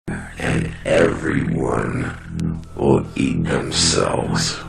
and everyone will eat themselves.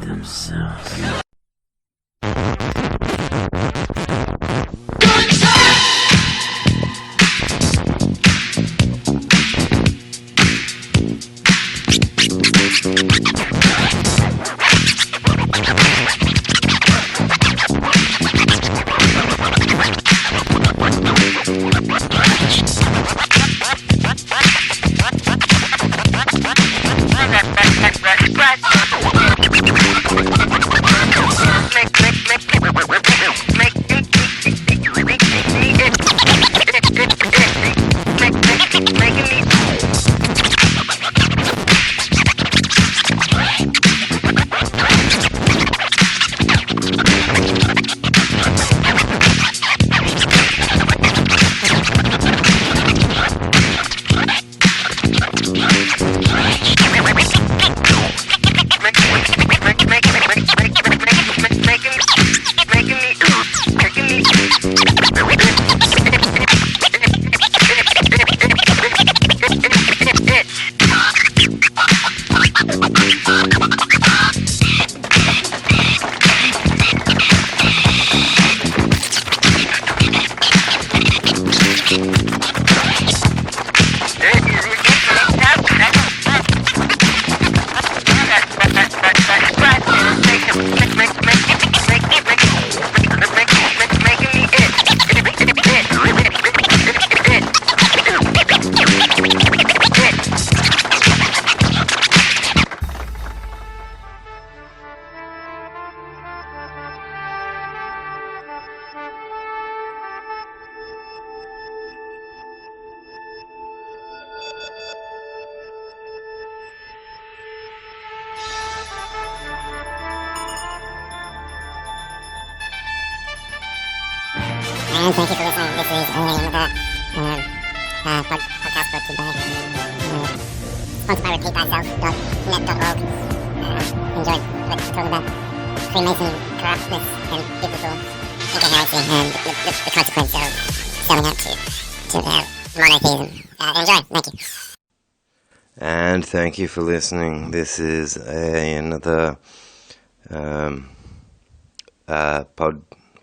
And thank you for listening. This is another podcast brought to you by, sponsored by repeatthyself.net.org. Enjoy. Let's talk about Freemason corruptness and biblical incoherency and the consequence of selling out to monotheism. Enjoy. Thank you. And thank you for listening. This is another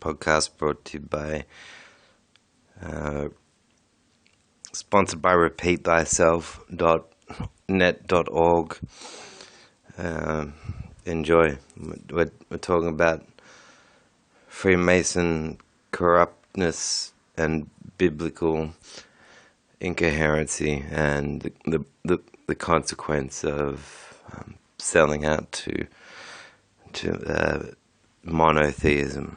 podcast brought to you by, sponsored by repeatthyself.net.org. Enjoy. We're talking about Freemason corruptness and biblical incoherency and the consequence of selling out to monotheism.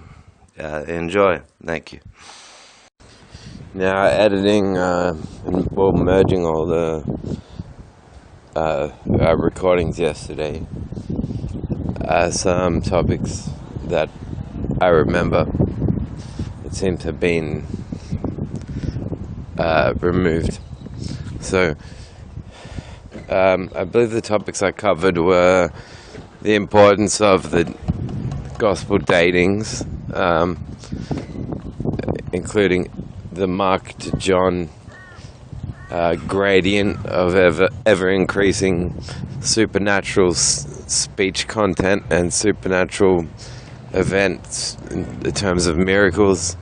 Enjoy. Thank you. Now, editing merging all the recordings yesterday, some topics that I remember it seemed to have been removed. So I believe the topics I covered were the importance of the gospel datings, including the Mark to John gradient of ever increasing supernatural speech content and supernatural events in terms of miracles,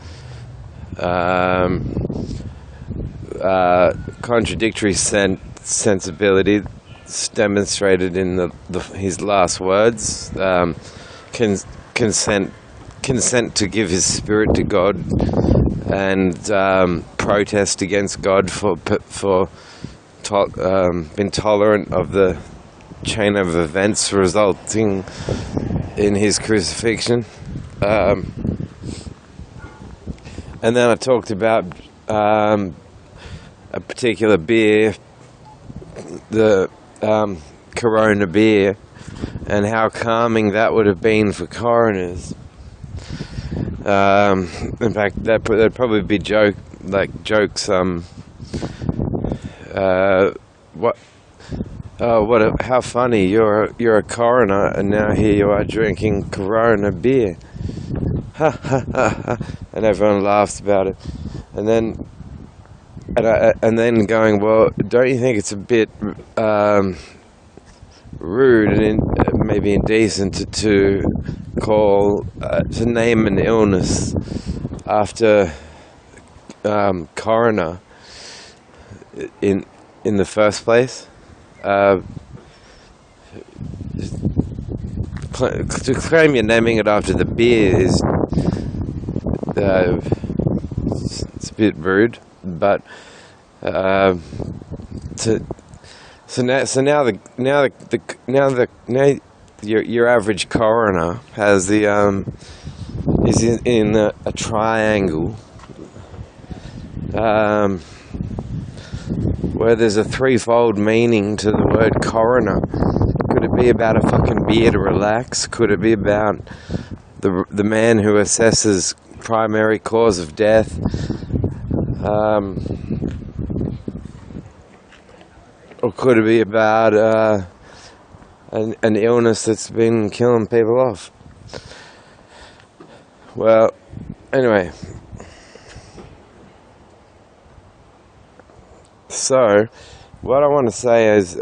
contradictory sensibility demonstrated in his last words, consent to give his spirit to God, and protest against God for being tolerant of the chain of events resulting in his crucifixion. And then I talked about a particular beer, the Corona beer, and how calming that would have been for coroners. In fact, that'd probably be jokes. How funny! You're a coroner, and now here you are drinking Corona beer. Ha ha ha ha! And everyone laughs about it. And then and then going, well, don't you think it's a bit rude and maybe indecent to call to name an illness after coroner in the first place? To claim you're naming it after the beer is it's a bit rude, but now your average coroner has the is in a triangle where there's a threefold meaning to the word coroner. Could it be about a fucking beer to relax? Could it be about the man who assesses primary cause of death? Or could it be about an illness that's been killing people off? Well, anyway. So, what I want to say is,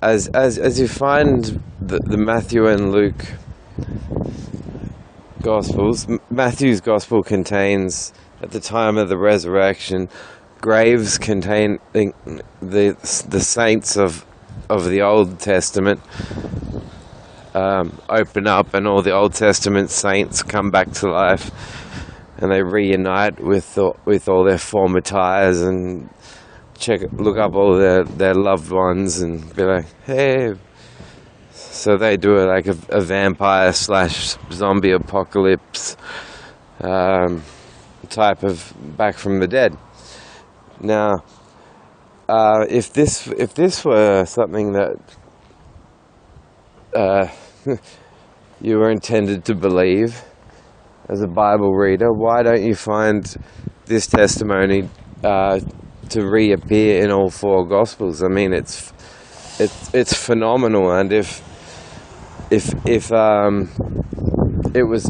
as you find the Matthew and Luke Gospels, Matthew's Gospel contains, at the time of the resurrection, graves containing the saints of the Old Testament open up, and all the Old Testament saints come back to life, and they reunite with all their former ties and look up all their loved ones and be like, hey. So they do it like a vampire / zombie apocalypse type of back from the dead. Now, if this were something that you were intended to believe as a Bible reader, why don't you find this testimony to reappear in all four Gospels? I mean, it's phenomenal, and if it was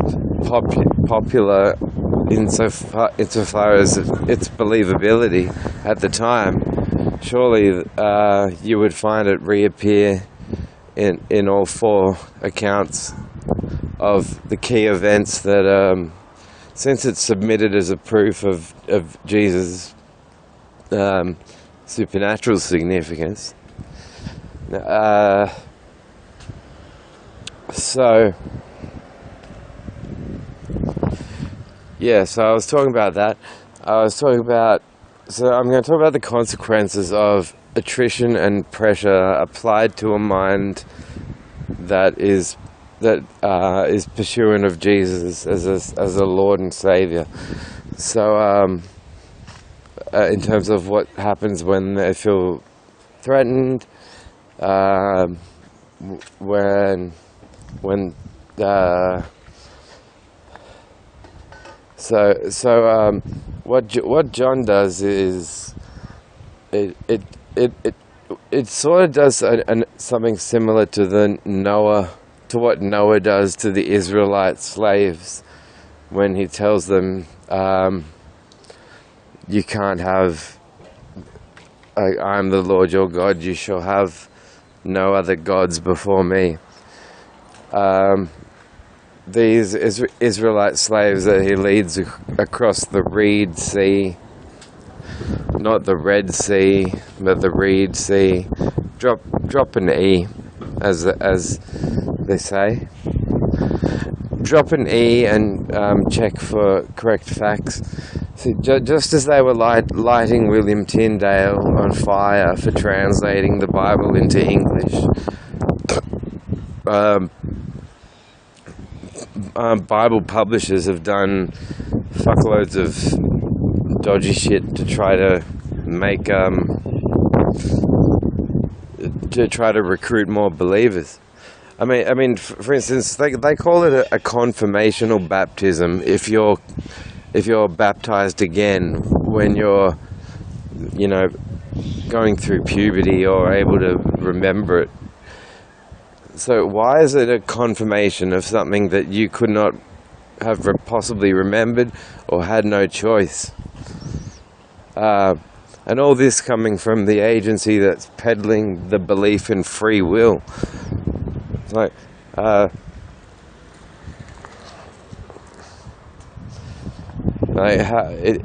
popular insofar as its believability at the time, surely you would find it reappear in all four accounts of the key events that, since it's submitted as a proof of Jesus' supernatural significance. So I was talking about that. So I'm going to talk about the consequences of attrition and pressure applied to a mind that is pursuant of Jesus as a Lord and Savior. So in terms of what happens when they feel threatened, what John does is it sort of does something similar to what Noah does to the Israelite slaves when he tells them, you can't have, I'm the Lord your God, you shall have no other gods before me. These Israelite slaves that he leads across the Reed Sea, not the Red Sea, but the Reed Sea. Drop an E, as they say. Drop an E and check for correct facts. See, just as they were lighting William Tyndale on fire for translating the Bible into English, Bible publishers have done fuckloads of dodgy shit to try to make to try to recruit more believers. I mean, for instance, they call it a confirmational baptism if you're baptized again when you're, going through puberty or able to remember it. So why is it a confirmation of something that you could not have possibly remembered or had no choice? And all this coming from the agency that's peddling the belief in free will. It's like,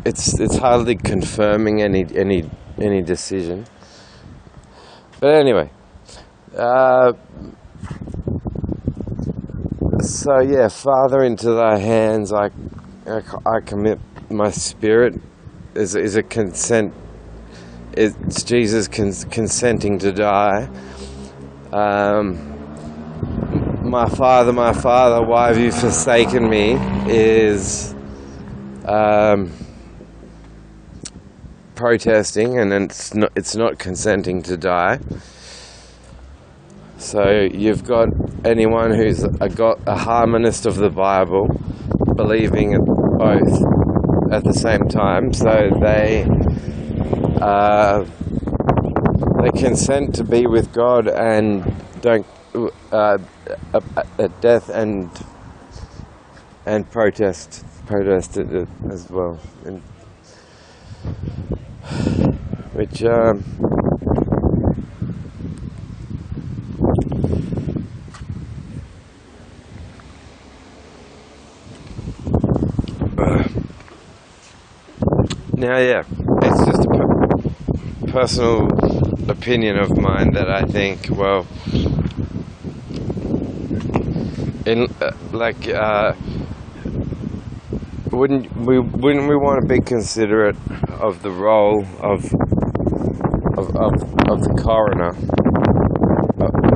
it's hardly confirming any decision. But anyway, so yeah, Father, into thy hands I commit my spirit. Is a consent. It's Jesus consenting to die. My Father, why have you forsaken me? Is protesting, and it's not consenting to die. So you've got anyone who's a harmonist of the Bible, believing it both at the same time. So they consent to be with God and don't at death and protest it as well, and which now, yeah, it's just a personal opinion of mine that I think, well, in wouldn't we want to be considerate of the role of the coroner,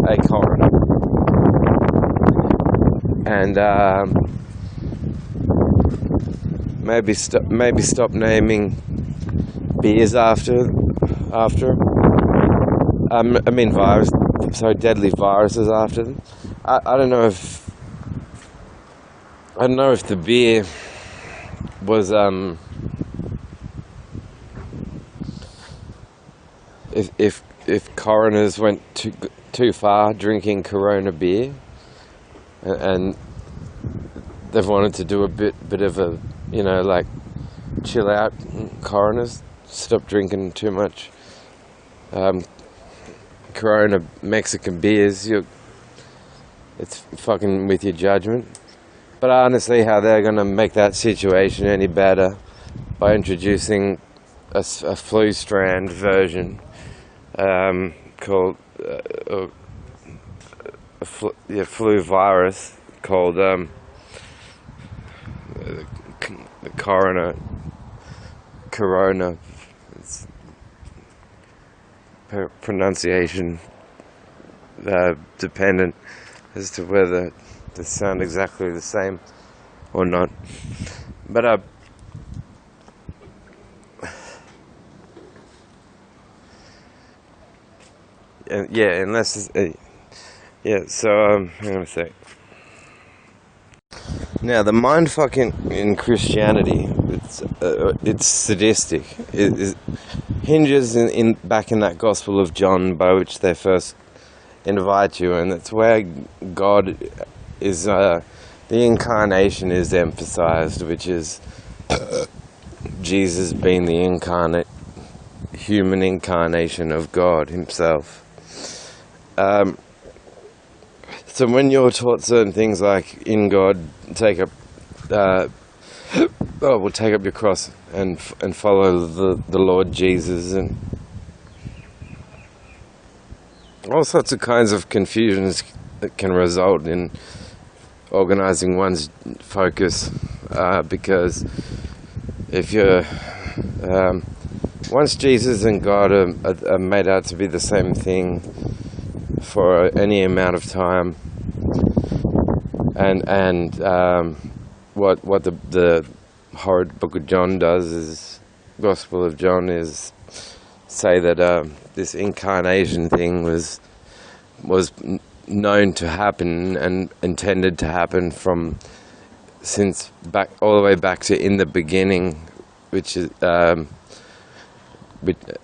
a coroner, and maybe stop naming beers after deadly viruses after them. I don't know if the beer was if coroners went too far drinking Corona beer, and they've wanted to do a bit of a, like, chill out, coroners, stop drinking too much Corona Mexican beers. It's fucking with your judgment. But honestly, how they're going to make that situation any better by introducing a flu strand version called flu virus called the corona. It's pronunciation dependent as to whether they sound exactly the same or not. But yeah, unless so hang on a sec. Now, the mindfucking in Christianity, it's sadistic. It hinges in back in that Gospel of John, by which they first invite you, and it's where God is, the incarnation is emphasized, which is Jesus being the human incarnation of God himself. So when you're taught certain things like, in God, take up your cross and follow the Lord Jesus, and all sorts of kinds of confusions that can result in organizing one's focus, because if you're once Jesus and God are made out to be the same thing for any amount of time, and what the horrid book of John does, is Gospel of John, is say that this incarnation thing was known to happen and intended to happen since all the way back to in the beginning, which is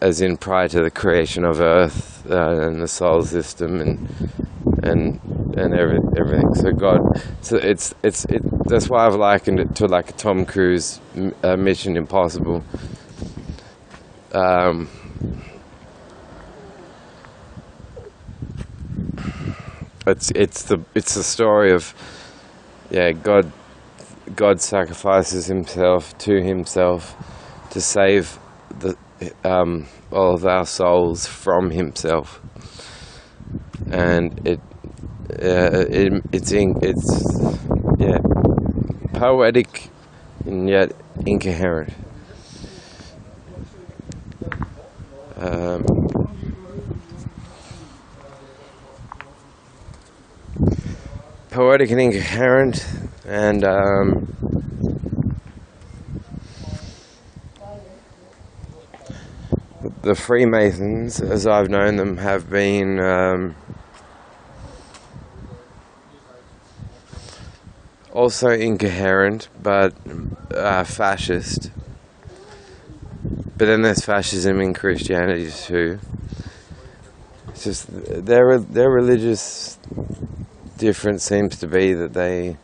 as in prior to the creation of Earth and the solar system and everything. So God, that's why I've likened it to like a Tom Cruise Mission Impossible. it's the story of God sacrifices himself to save all of our souls from himself, and it's poetic and yet incoherent. Poetic and incoherent, and the Freemasons, as I've known them, have been also incoherent, but fascist. But then there's fascism in Christianity too. It's just their religious difference seems to be that they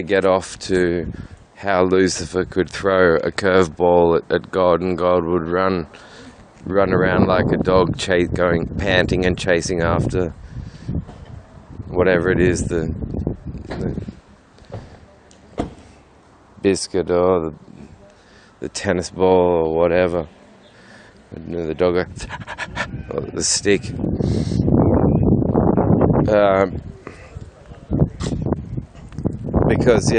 get off to how Lucifer could throw a curveball at God, and God would run around like a dog, panting and chasing after whatever it is, the biscuit or the tennis ball or whatever. The dog, or the stick. Because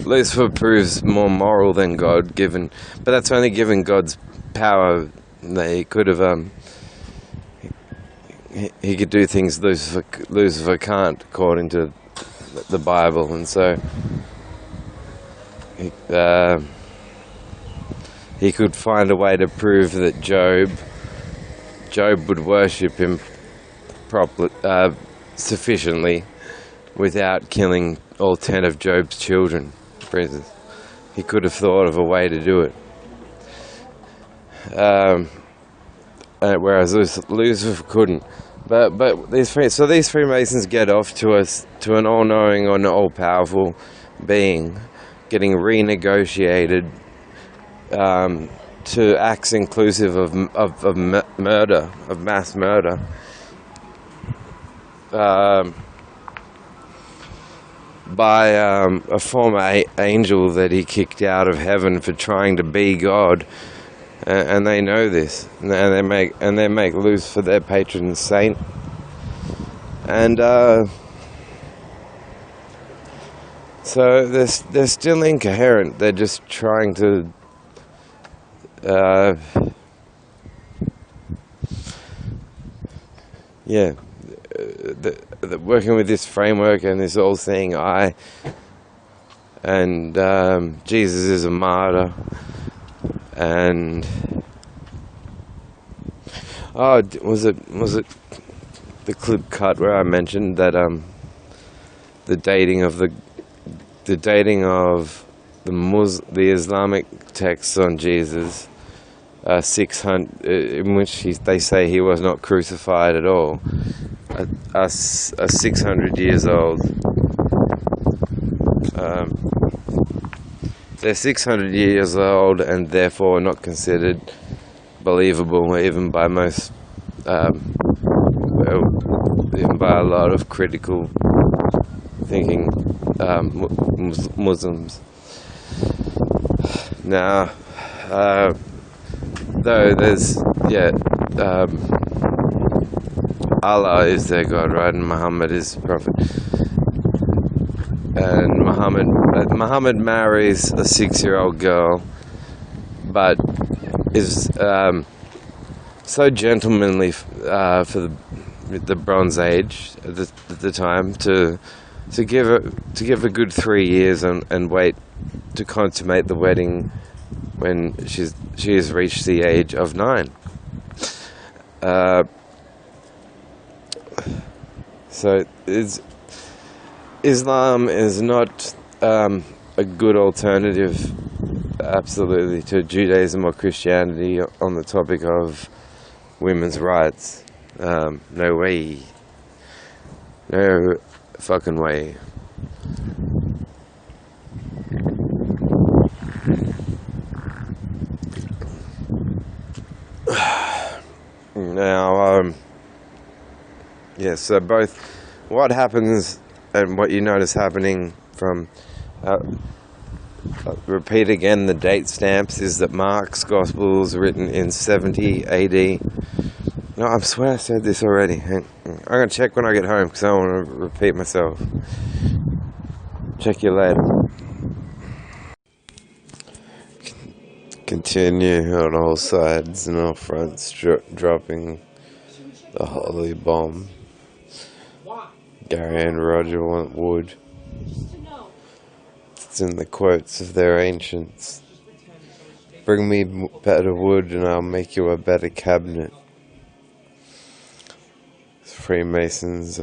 Lucifer proves more moral than God, but that's only given God's power. He could have he could do things Lucifer can't, according to the Bible, and so he could find a way to prove that Job would worship him sufficiently without killing all 10 of Job's children, for instance. He could have thought of a way to do it. Whereas Lucifer couldn't. But these Freemasons get off to an all-knowing or an all-powerful being getting renegotiated to acts inclusive of murder, of mass murder. By a former angel that he kicked out of heaven for trying to be God, and they know this, and they make Lucifer their patron saint, and so they're still incoherent. They're just trying to working with this framework and this all-seeing eye, and Jesus is a martyr, and was it the clip cut where I mentioned that the dating of the Islamic texts on Jesus, 600, in which they say he was not crucified at all, are 600 years old. They're 600 years old and therefore not considered believable even by most, even by a lot of critical thinking Muslims. Now, though there's Allah is their God, right, and Muhammad is prophet, and Muhammad marries a 6-year-old girl, but is so gentlemanly for the Bronze Age at the time to give a good 3 years and wait to consummate the wedding when she has reached the age of 9. So Islam is not a good alternative, absolutely, to Judaism or Christianity on the topic of women's rights. No way. No fucking way. Now, yeah, so both what happens and what you notice happening from, repeat again the date stamps, is that Mark's Gospel's written in 70 AD. No, I swear I said this already. I'm going to check when I get home because I don't want to repeat myself. Check you later. Continue on all sides and all fronts, dropping the holy bomb. Gary and Roger want wood. It's in the quotes of their ancients. Bring me better wood and I'll make you a better cabinet. Freemasons,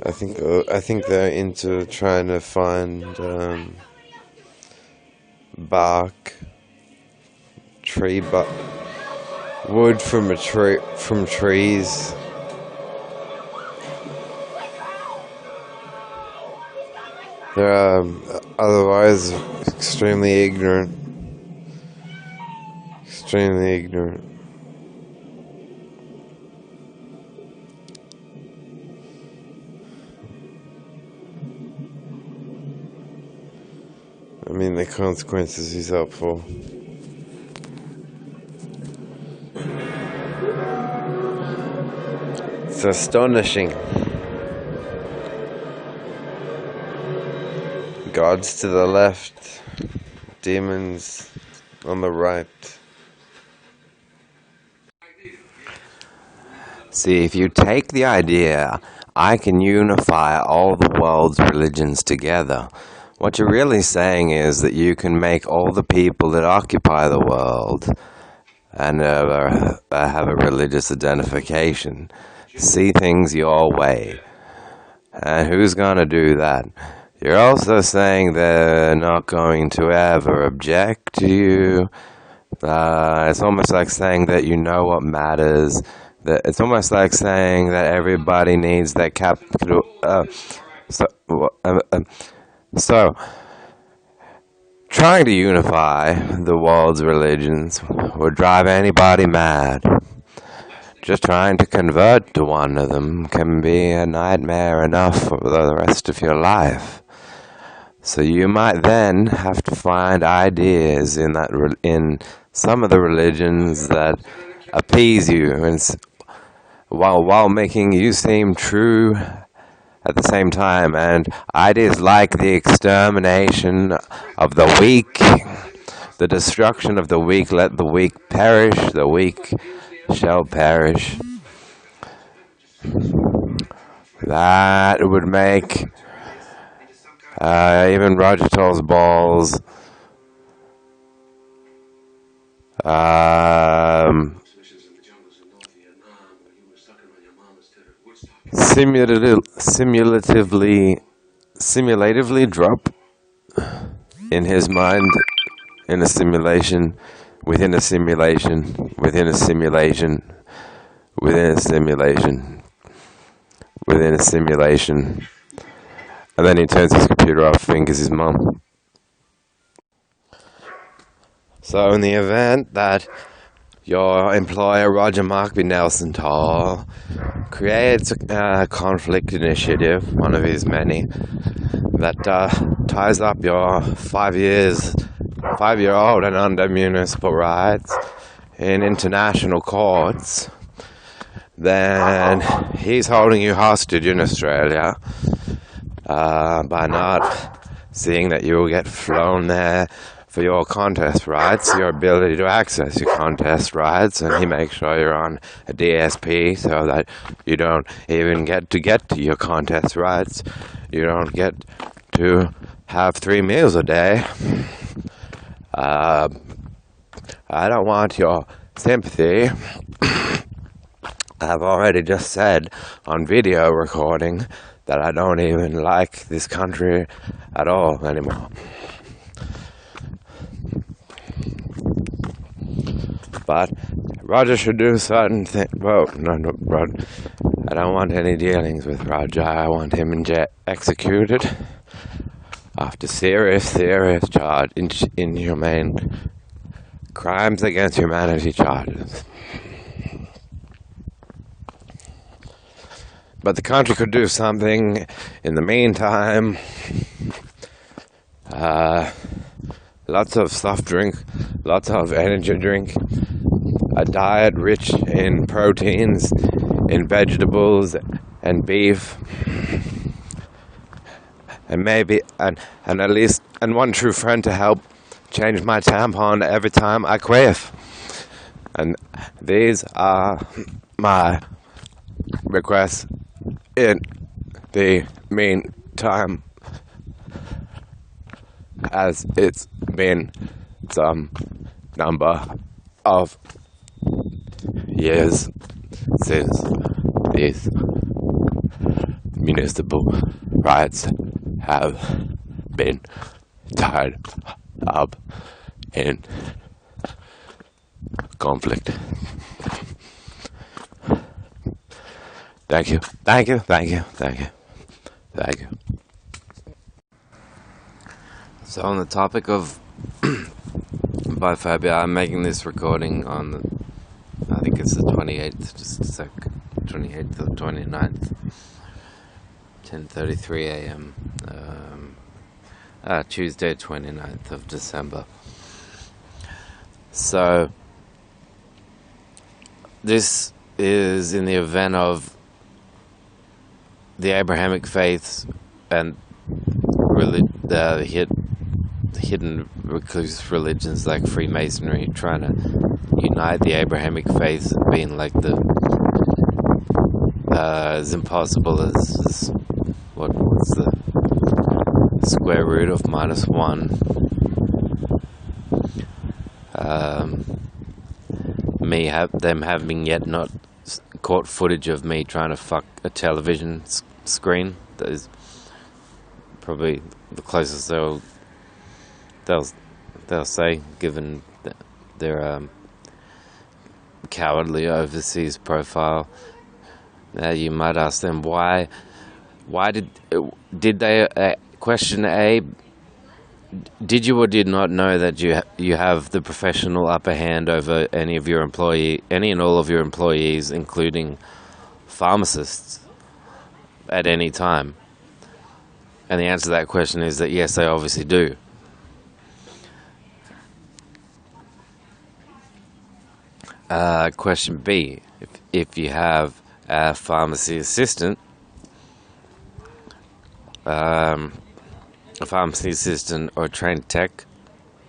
I think they're into trying to find bark, wood from trees. They're otherwise extremely ignorant. Extremely ignorant. I mean, the consequences he's up for. It's astonishing. Gods to the left, demons on the right. See, if you take the idea, I can unify all the world's religions together, what you're really saying is that you can make all the people that occupy the world and have a religious identification see things your way. And who's going to do that? You're also saying they're not going to ever object to you. It's almost like saying that you know what matters. It's almost like saying that everybody needs that capital. So, trying to unify the world's religions would drive anybody mad. Just trying to convert to one of them can be a nightmare enough for the rest of your life. So you might then have to find ideas in some of the religions that appease you, and while making you seem true at the same time. And ideas like the extermination of the weak, the destruction of the weak, let the weak perish, the weak shall perish. That would make even Roger Toll's balls simulatively drop in his mind in a simulation, within a simulation, within a simulation, within a simulation, within a simulation. And then he turns his computer off, fingers his mum. So in the event that your employer, Roger Markby Nelson Toll, creates a conflict initiative, one of his many, that ties up your 5-year-old and under municipal rights in international courts, then he's holding you hostage in Australia by not seeing that you will get flown there for your contest rights, your ability to access your contest rights, and he makes sure you're on a DSP so that you don't even get to your contest rights. You don't get to have 3 meals a day. I don't want your sympathy. I've already just said on video recording that I don't even like this country at all anymore. But Roger should do certain things. Well, no, Roger. I don't want any dealings with Roger. I want him executed. after serious charge, inhumane crimes against humanity charges. But the country could do something in the meantime. Lots of soft drink, lots of energy drink, a diet rich in proteins, in vegetables and beef, and maybe and at least one true friend to help change my tampon every time I quaff. And these are my requests in the meantime, as it's been some number of years since these municipal rights have been tied up in conflict. Thank you. So on the topic of biphobia, I'm making this recording on I think it's the 28th, just a sec, 28th or 29th, 10:33 a.m. Tuesday 29th of December. So this is in the event of the Abrahamic faiths and really the hidden recluse religions like Freemasonry trying to unite the Abrahamic faiths, being like the as impossible as what's the square root of -1. Them having yet not caught footage of me trying to fuck a television screen. That is probably the closest they'll say, given their cowardly overseas profile. Now you might ask them why did they question A? Did you or did not know that you have the professional upper hand over any and all of your employees, including pharmacists, at any time? And the answer to that question is that yes, they obviously do. Question B: if you have a pharmacy assistant, or trained tech,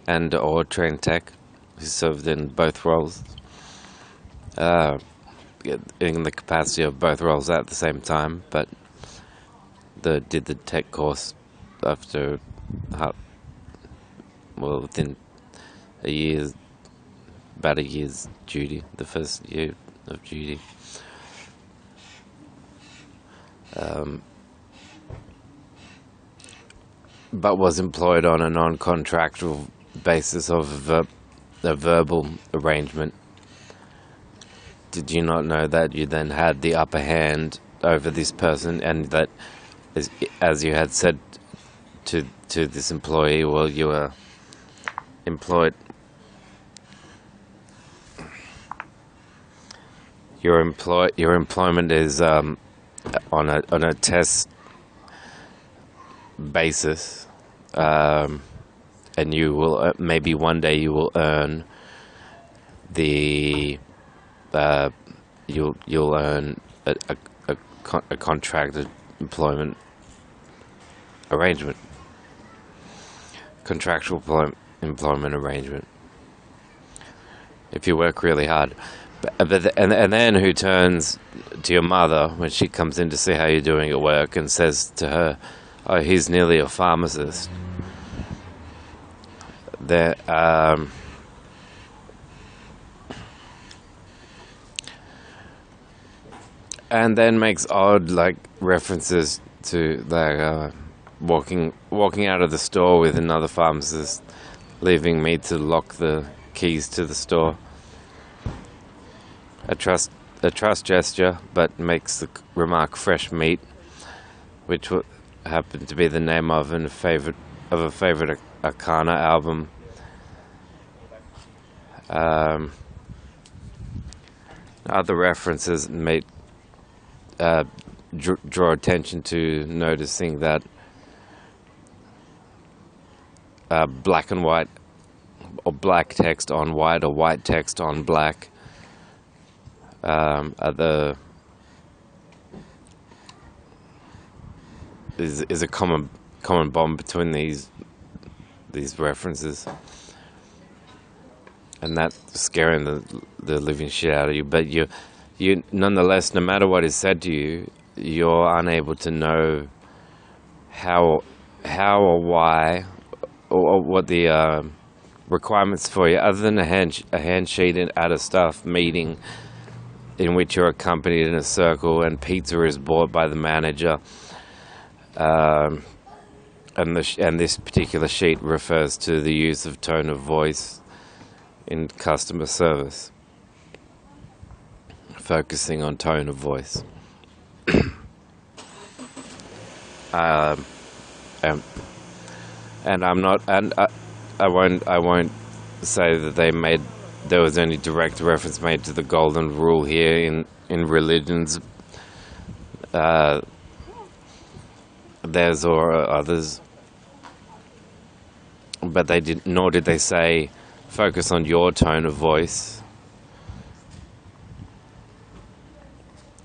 or trained tech who served in both roles, in the capacity of both roles at the same time, but did the tech course after within about a year's duty, the first year of duty. But was employed on a non-contractual basis of a verbal arrangement. Did you not know that you then had the upper hand over this person, and that, as you had said to this employee, well, you were employed. Your employment is on a test basis, and you will maybe one day you will earn you'll earn a contracted employment arrangement, contractual employment arrangement, if you work really hard. And then who turns to your mother when she comes in to see how you're doing at work and says to her, "Oh, he's nearly a pharmacist." And then makes odd references to walking out of the store with another pharmacist, leaving me to lock the keys to the store. A trust gesture, but makes the remark "fresh meat," which happened to be the name of a favorite of a favorite Arcana album. Other references may draw attention to noticing that black and white, or black text on white, or white text on black is a common bond between these references, and that's scaring the living shit out of you. But you nonetheless, no matter what is said to you, you're unable to know how or why or what the requirements for you, other than a handsheet at a staff meeting in which you're accompanied in a circle and pizza is bought by the manager. And this particular sheet refers to the use of tone of voice in customer service, focusing on tone of voice. And I'm not, and I won't say that there was any direct reference made to the golden rule here in religions, theirs or others, but nor did they say focus on your tone of voice.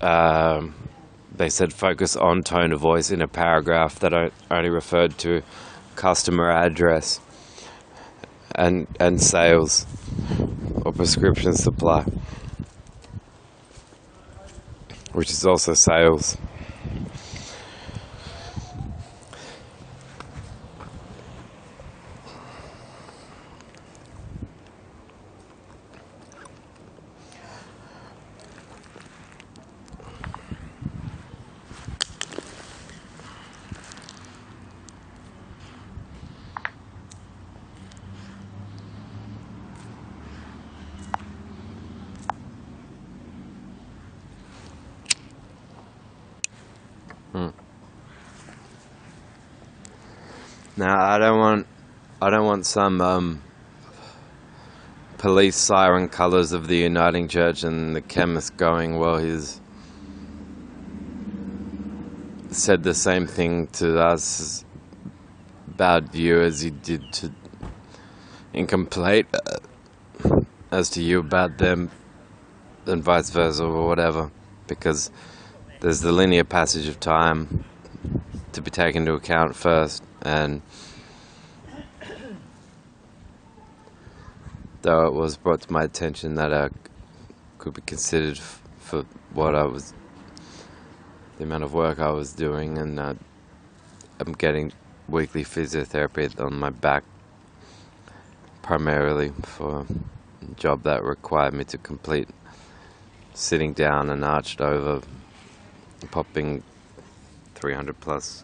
They said focus on tone of voice in a paragraph that only referred to customer address and sales or prescription supply, which is also sales. Now, I don't want some police siren colours of the Uniting Church and the chemist going, well, he's said the same thing to us about you as he did to incomplete as to you about them, and vice versa, or whatever, because there's the linear passage of time to be taken into account first. And though it was brought to my attention that I could be considered for the amount of work I was doing, and I'm getting weekly physiotherapy on my back, primarily for a job that required me to complete sitting down and arched over, popping 300 plus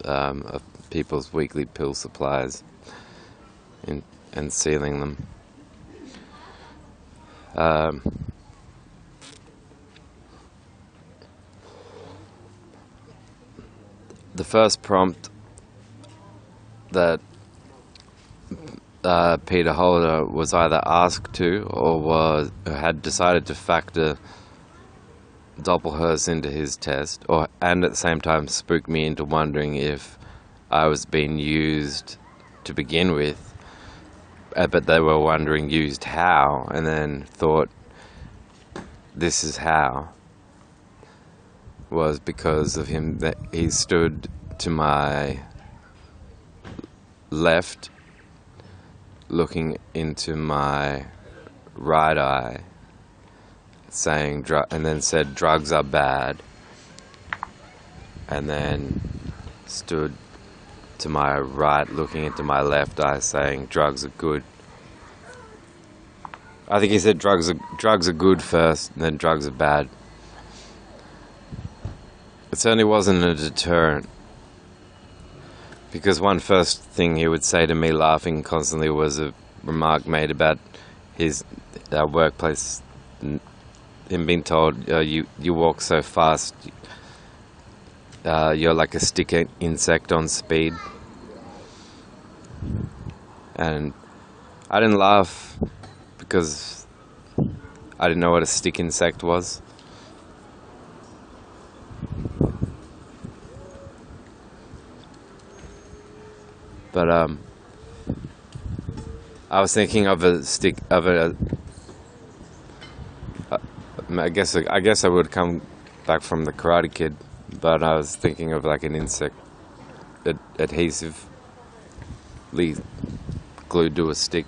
of people's weekly pill supplies and sealing them. The first prompt that Peter Holder was either asked to or had decided to factor Doppelhurst into his test, and at the same time spooked me into wondering if I was being used to begin with, but they were wondering used how, and then thought this is how, was because of him, that he stood to my left looking into my right eye, saying and then said drugs are bad, and then stood to my right looking into my left eye saying drugs are good. I think he said drugs are good first, and then drugs are bad. It certainly wasn't a deterrent, because one first thing he would say to me, laughing constantly, was a remark made about his workplace, him being told, you walk so fast, you're like a stick insect on speed. And I didn't laugh because I didn't know what a stick insect was. But I was thinking of a stick of a. I guess I would come back from the Karate Kid, but I was thinking of like an insect adhesive glued to a stick.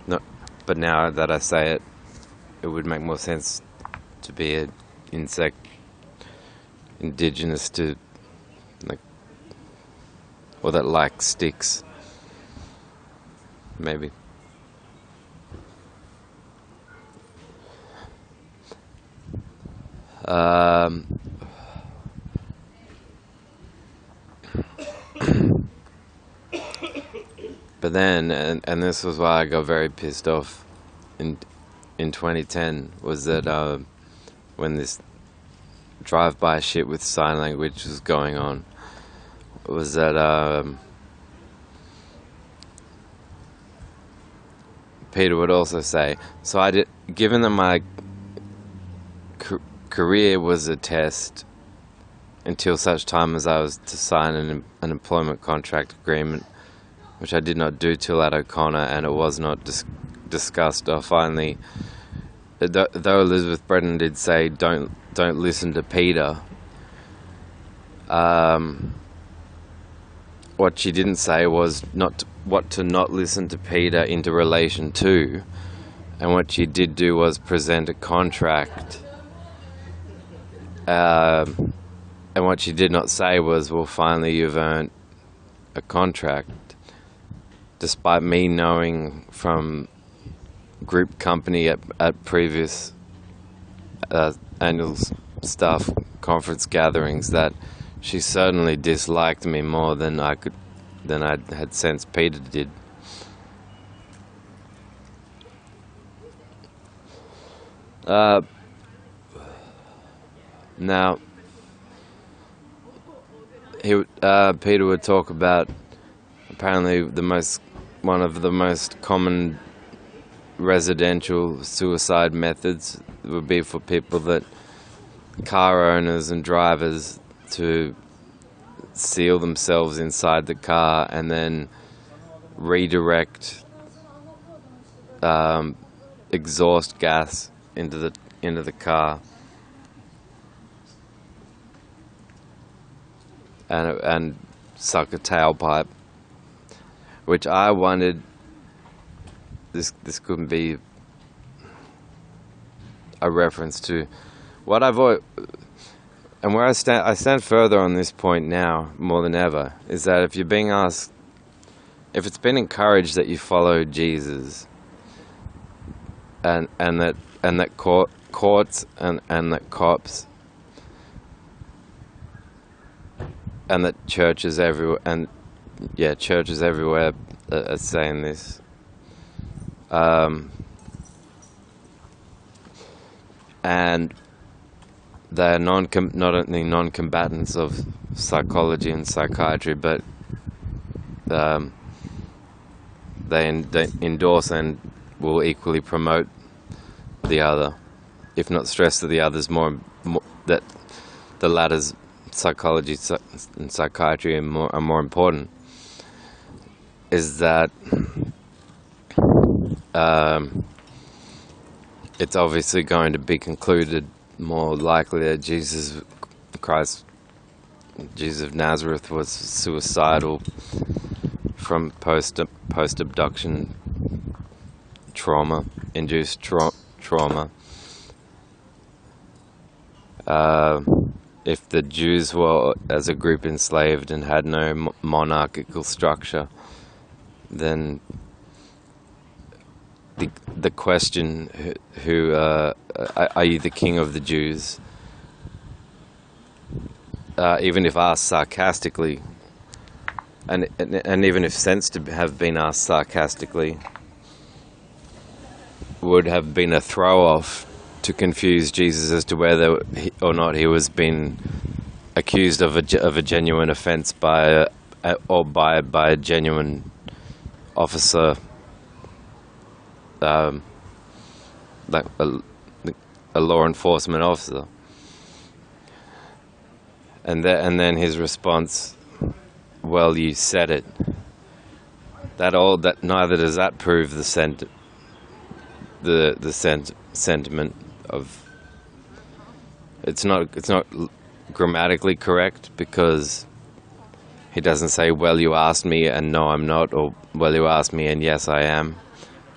No, but now that I say it, it would make more sense to be an insect indigenous to, like, or that like sticks, maybe. But then, and this was why I got very pissed off in 2010, was that when this drive-by shit with sign language was going on, was that Peter would also say, so I did, given that my career was a test until such time as I was to sign an employment contract agreement, which I did not do till at O'Connor, and it was not discussed. Or finally, though Elizabeth Bretton did say, don't listen to Peter, what she didn't say was what to not listen to Peter into relation to, and what she did do was present a contract. And what she did not say was, well, finally you've earned a contract. Despite me knowing from group company at previous annual staff conference gatherings that she certainly disliked me more than I had sensed Peter did. Now, Peter would talk about apparently one of the most common residential suicide methods would be for people car owners and drivers, to seal themselves inside the car and then redirect exhaust gas into the car, and suck a tailpipe. Which I wondered, this couldn't be a reference to what I've always, and where I stand further on this point now more than ever, is that if you're being asked, if it's been encouraged that you follow Jesus, and that courts and that cops and that churches everywhere churches everywhere are saying this. And they're not only non-combatants of psychology and psychiatry, but they endorse and will equally promote the other, if not stress to the others more that the latter's psychology and psychiatry are more important. Is that it's obviously going to be concluded more likely that Jesus of Nazareth was suicidal from post-abduction trauma, induced trauma. If the Jews were as a group enslaved and had no monarchical structure, then the question, who are you the king of the Jews, even if asked sarcastically, and even if sensed to have been asked sarcastically, would have been a throw-off to confuse Jesus as to whether or not he was being accused of a genuine offence by or by a genuine officer, like a law enforcement officer. And then his response, "Well, you said it." That neither does that prove the sentiment of. It's not grammatically correct, because he doesn't say, "Well, you asked me and no, I'm not," or "Well, you asked me and yes, I am,"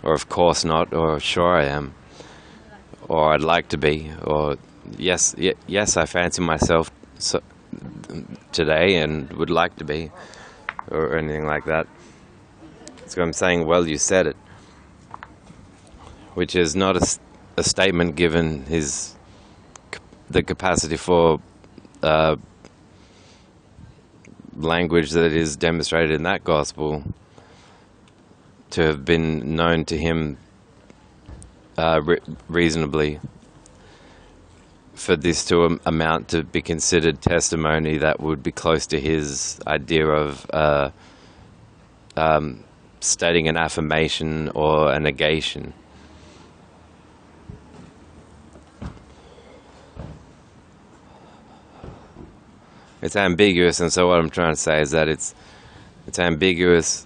or "Of course not," or "Sure, I am," or "I'd like to be," or yes, I fancy myself today and would like to be," or anything like that. So I'm saying, "Well, you said it," which is not a statement given the capacity for language that is demonstrated in that gospel to have been known to him reasonably, for this to amount to be considered testimony that would be close to his idea of stating an affirmation or a negation. It's ambiguous, and so what I'm trying to say is that it's ambiguous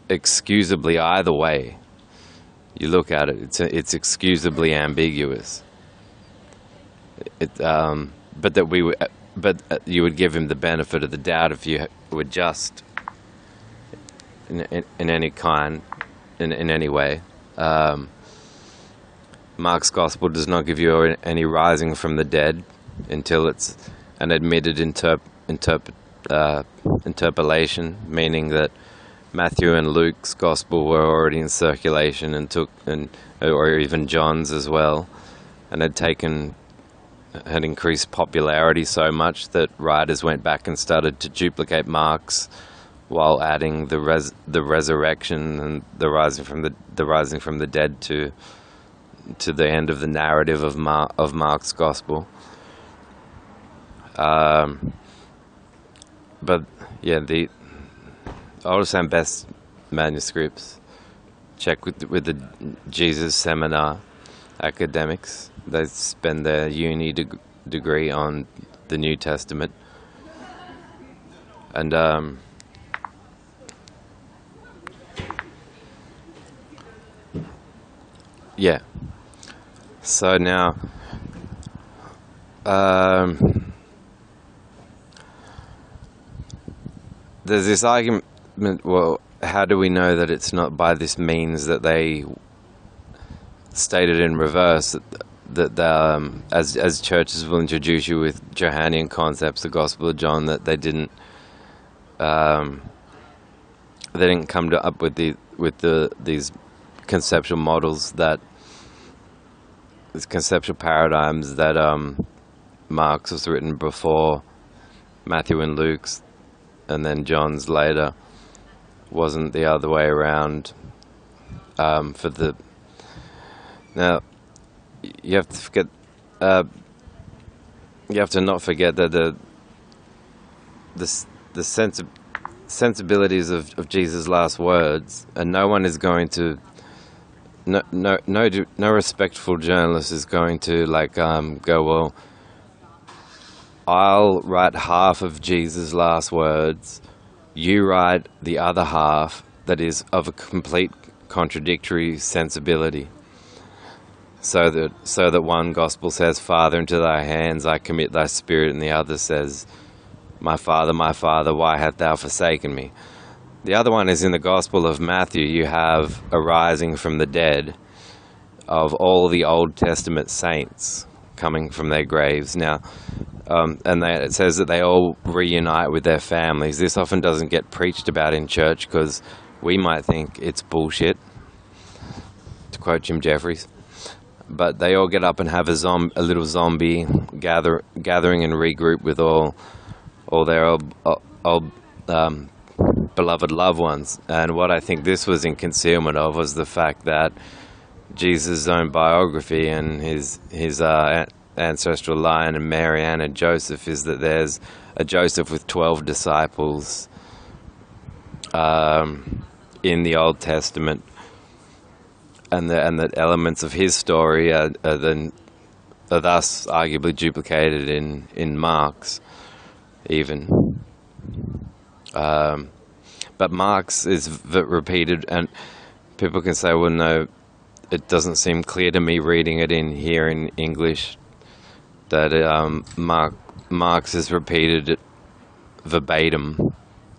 excusably either way you look at it. It's excusably ambiguous. But you would give him the benefit of the doubt if you were just in any kind, in any way. Mark's gospel does not give you any rising from the dead until it's an admitted interpolation, meaning that Matthew and Luke's gospel were already in circulation or even John's as well, and had increased popularity so much that writers went back and started to duplicate Mark's, while adding the resurrection and the rising from the dead to the end of the narrative of Mark's gospel. But yeah, the oldest and best manuscripts, check with the Jesus Seminar academics. They spend their uni degree on the New Testament, and yeah. So now, there's this argument, well, how do we know that it's not by this means that they stated in reverse that as churches will introduce you with Johannian concepts, the Gospel of John, that they didn't come up with these conceptual models, these conceptual paradigms that Mark's was written before Matthew and Luke's, and then John's later. Wasn't the other way around. Now you have to forget. You have to not forget that the sensibilities of Jesus' last words, and no one is going to. No respectful journalist is going to go, well, I'll write half of Jesus' last words, you write the other half that is of a complete contradictory sensibility. So that one gospel says, "Father, into thy hands I commit thy spirit," and the other says, my Father, why hast thou forsaken me?" The other one is in the Gospel of Matthew. You have a rising from the dead of all the Old Testament saints coming from their graves. Now, it says that they all reunite with their families. This often doesn't get preached about in church because we might think it's bullshit, to quote Jim Jeffries. But they all get up and have a little zombie gathering and regroup with all their old beloved loved ones. And what I think this was in concealment of was the fact that Jesus' own biography and his ancestral line and Mary Ann and Joseph is that there's a Joseph with 12 disciples in the Old Testament, and the elements of his story are thus arguably duplicated in Mark's even. But Mark's is repeated, and people can say, well, no, it doesn't seem clear to me reading it in here in English that Mark's is repeated verbatim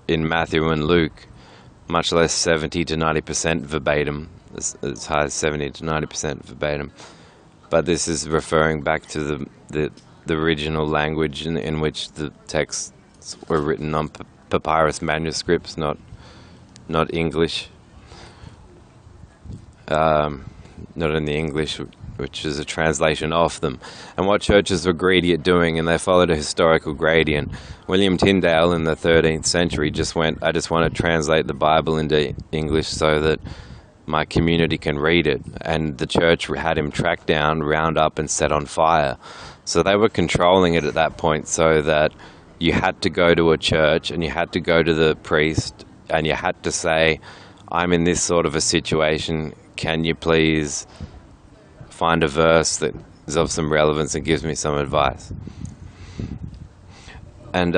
in Matthew and Luke, much less 70 to 90% verbatim, as high as 70 to 90% verbatim. But this is referring back to the original language in which the texts were written on papyrus manuscripts, not English. Not in the English, which is a translation of them. And what churches were greedy at doing, and they followed a historical gradient. William Tyndale in the 13th century just went, I just want to translate the Bible into English so that my community can read it. And the church had him tracked down, round up, and set on fire. So they were controlling it at that point, so that you had to go to a church and you had to go to the priest and you had to say, I'm in this sort of a situation, can you please find a verse that is of some relevance and gives me some advice? And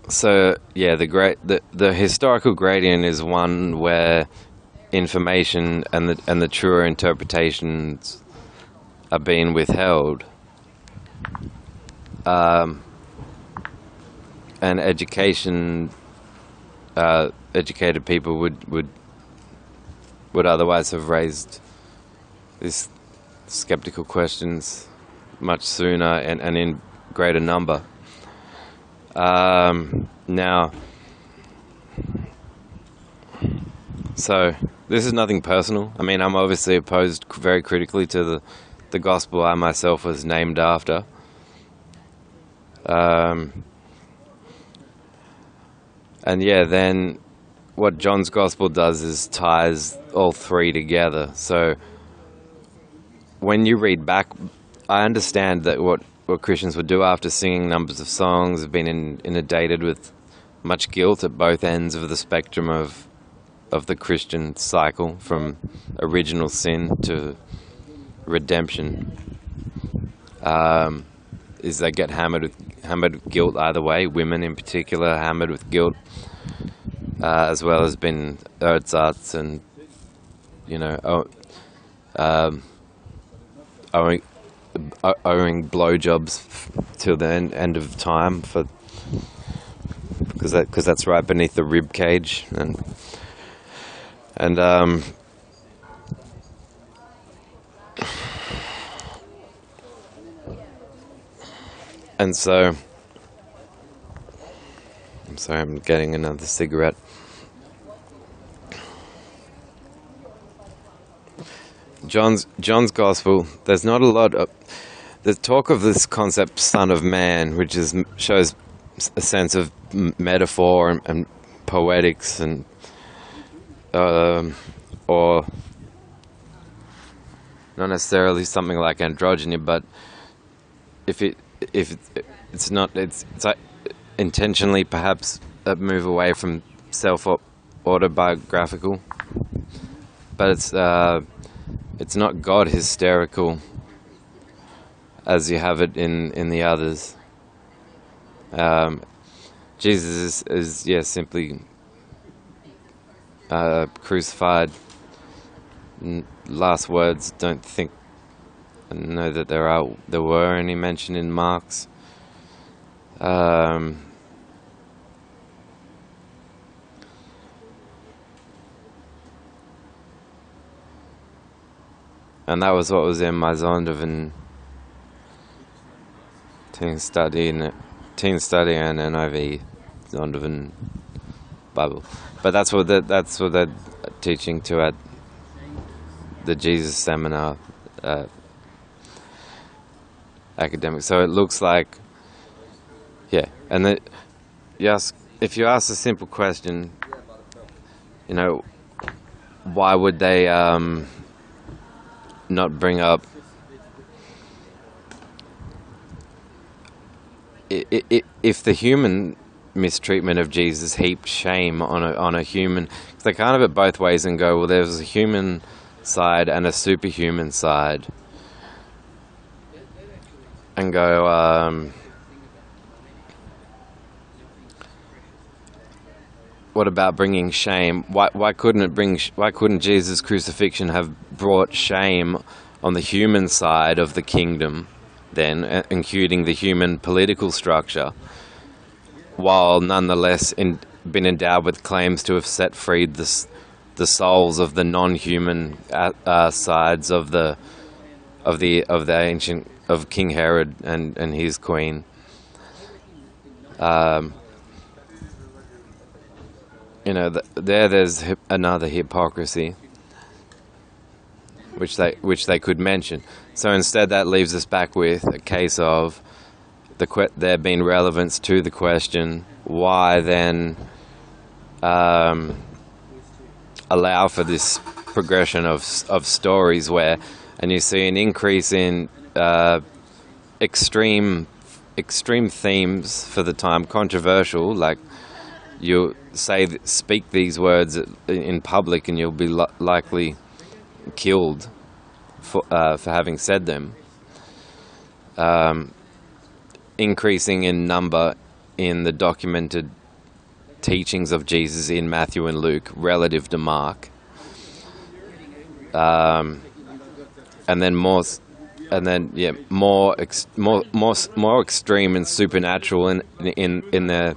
so yeah, the historical gradient is one where information and the truer interpretations are being withheld, and educated people would otherwise have raised these skeptical questions much sooner and in greater number. Now, so this is nothing personal. I mean, I'm obviously opposed very critically to the gospel I myself was named after. And yeah, then what John's gospel does is ties all three together. So when you read back, I understand that what Christians would do after singing numbers of songs have been inundated with much guilt at both ends of the spectrum of the Christian cycle, from original sin to redemption. Is they get hammered with guilt either way. Women in particular hammered with guilt, as well as been ersatz and owing blowjobs till the end of time because that's right beneath the rib cage and so I'm sorry, I'm getting another cigarette. John's gospel, there's not a lot of the talk of this concept son of man, which shows a sense of metaphor and poetics and or not necessarily something like androgyny, but if it's not, it's like intentionally perhaps a move away from self-autobiographical, but it's not God hysterical as you have it in the others. Jesus is simply crucified. Last words, don't think I know that there were any mention in Mark's. And that was what was in my Zondervan Ting study and NIV Zondervan Bible. But that's what they're teaching to at the Jesus seminar academic. So it looks like, and if you ask a simple question, why would they not bring up if the human mistreatment of Jesus heaped shame on a human, they can't have it both ways and go, well, there's a human side and a superhuman side, and go, what about bringing shame? Why couldn't Jesus' crucifixion have brought shame on the human side of the kingdom, then, including the human political structure, while nonetheless been endowed with claims to have set free the souls of the non-human sides of the ancient of King Herod and his queen. There's another hypocrisy which they could mention. So instead, that leaves us back with a case of there being relevance to the question, why then allow for this progression of stories where, and you see an increase in extreme themes for the time, controversial, like you speak these words in public and you'll be likely killed for having said them. Increasing in number in the documented teachings of Jesus in Matthew and Luke relative to Mark, and then more extreme and supernatural in their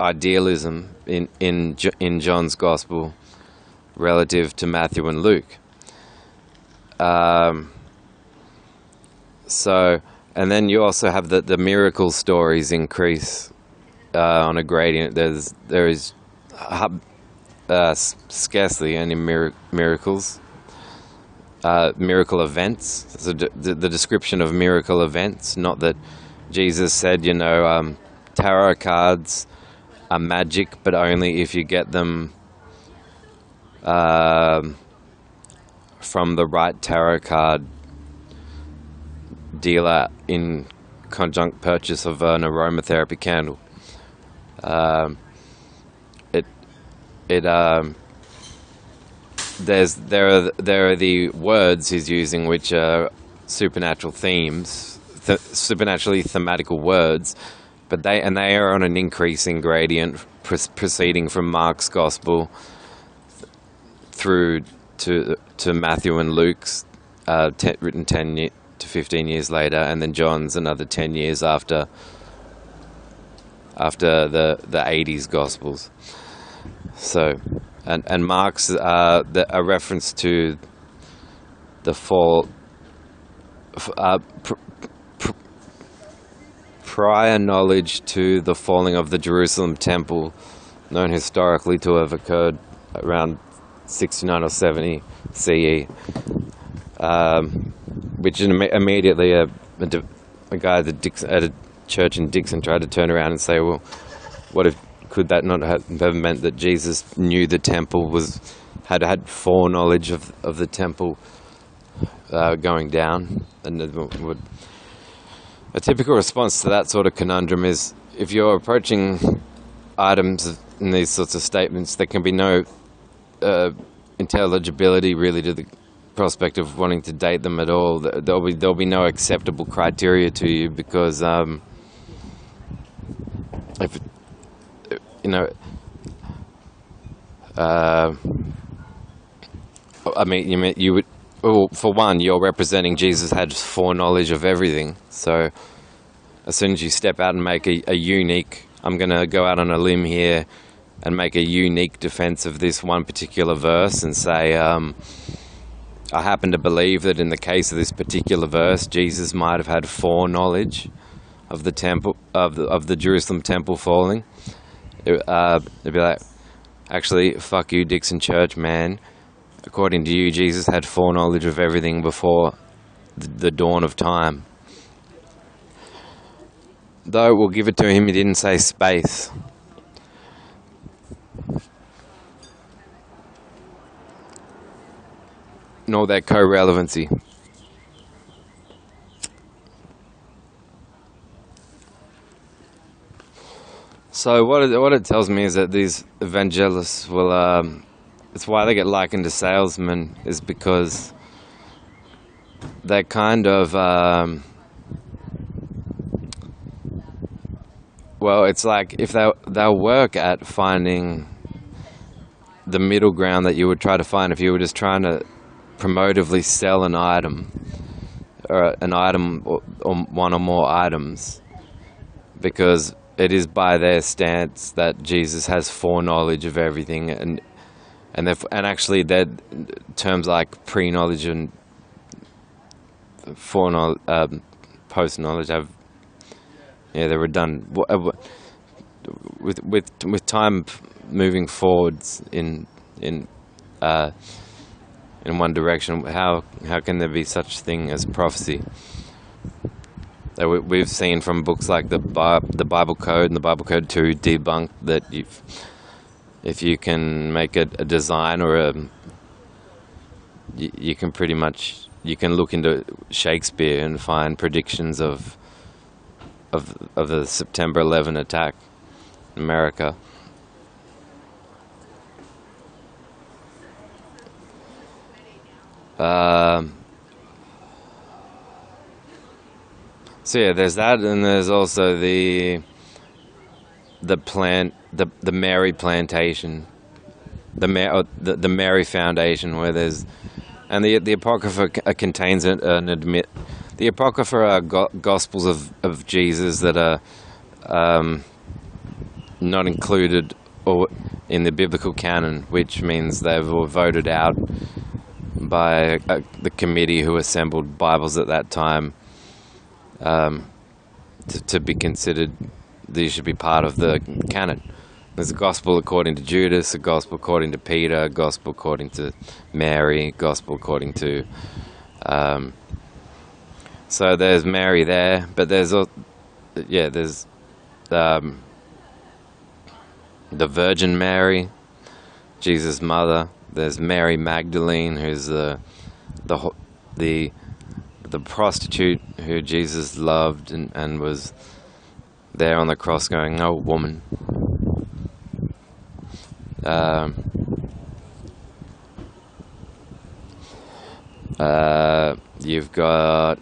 idealism in John's Gospel relative to Matthew and Luke. And then you also have the miracle stories increase on a gradient. There is scarcely any miracles, miracle events. So the description of miracle events, not that Jesus said, tarot cards are magic, but only if you get them from the right tarot card dealer in conjunct purchase of an aromatherapy candle. There are the words he's using, which are supernatural themes, supernaturally thematical words, but they are on an increasing gradient, proceeding from Mark's Gospel through to Matthew and Luke's, written 10 to 15 years later, and then John's another 10 years after the 80s Gospels. So, and Mark's a reference to the fall, prior knowledge to the falling of the Jerusalem temple, known historically to have occurred around 69 or 70 CE, which immediately a guy at a church in Dixon tried to turn around and say, well, could that not have meant that Jesus knew the temple had foreknowledge of the temple going down? And a typical response to that sort of conundrum is, if you're approaching items in these sorts of statements, there can be no intelligibility really to the prospect of wanting to date them at all. There'll be no acceptable criteria to you, because if you would. Well, for one, you're representing Jesus had foreknowledge of everything. So as soon as you step out and make a unique, I'm going to go out on a limb here and make a unique defense of this one particular verse and say, I happen to believe that in the case of this particular verse, Jesus might have had foreknowledge of the temple, of the Jerusalem temple falling. It'd be like, actually, fuck you, Dixon Church, man. According to you, Jesus had foreknowledge of everything before the dawn of time. Though we'll give it to him, he didn't say space. Nor that co-relevancy. So what it tells me is that these evangelists will, it's why they get likened to salesmen, is because they're kind of, well, it's like if they'll work at finding the middle ground that you would try to find if you were just trying to promotively sell an item, or or one or more items, because it is by their stance that Jesus has foreknowledge of everything, and actually that terms like pre-knowledge and foreknowledge, post-knowledge have, they're redundant. With time moving forwards in one direction, how can there be such thing as prophecy? That we've seen from books like the Bible Code and the Bible Code 2 debunk that if you can make a design or you can pretty much, you can look into Shakespeare and find predictions of the September 11 attack in America. So yeah, there's that, and there's also the Mary plantation, the Mary Foundation, where there's, and the Apocrypha contains the Apocrypha are Gospels of Jesus that are not included or in the biblical canon, which means they were voted out by the committee who assembled Bibles at that time. To be considered, these should be part of the canon. There's a gospel according to Judas, a gospel according to Peter, a gospel according to Mary, a gospel according to... so there's Mary there, but there's the Virgin Mary, Jesus' mother. There's Mary Magdalene, who's the prostitute who Jesus loved and was there on the cross going, "Oh, woman." You've got,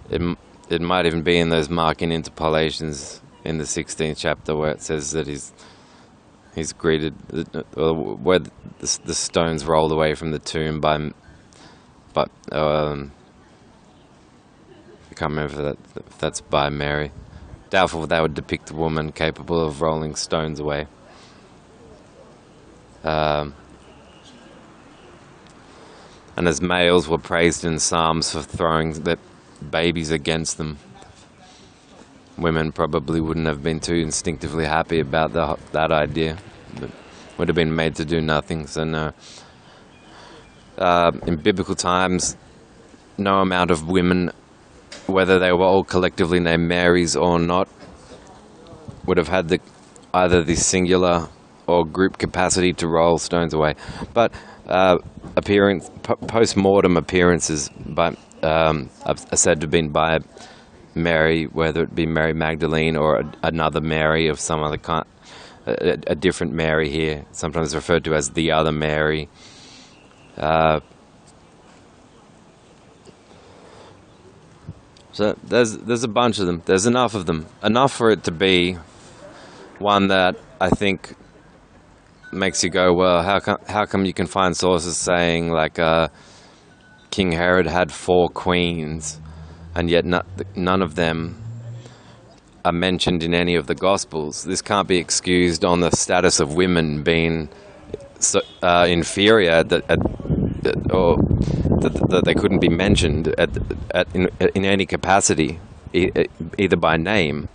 it might even be in those Markan interpolations in the 16th chapter where it says that he's greeted, where the stones rolled away from the tomb but I can't remember if that's by Mary. Doubtful that would depict a woman capable of rolling stones away. And as males were praised in Psalms for throwing their babies against them, women probably wouldn't have been too instinctively happy about that idea, but would have been made to do nothing. So no. In biblical times, no amount of women, whether they were all collectively named Marys or not, would have had either the singular or group capacity to roll stones away. But post-mortem appearances are said to have been by Mary, whether it be Mary Magdalene or another Mary of some other kind, a different Mary here, sometimes referred to as the other Mary. So there's a bunch of them. There's enough of them. Enough for it to be one that I think makes you go, well, how come you can find sources saying like King Herod had 4 queens, and yet none of them are mentioned in any of the Gospels? This can't be excused on the status of women being inferior, or that they couldn't be mentioned in any capacity, either by name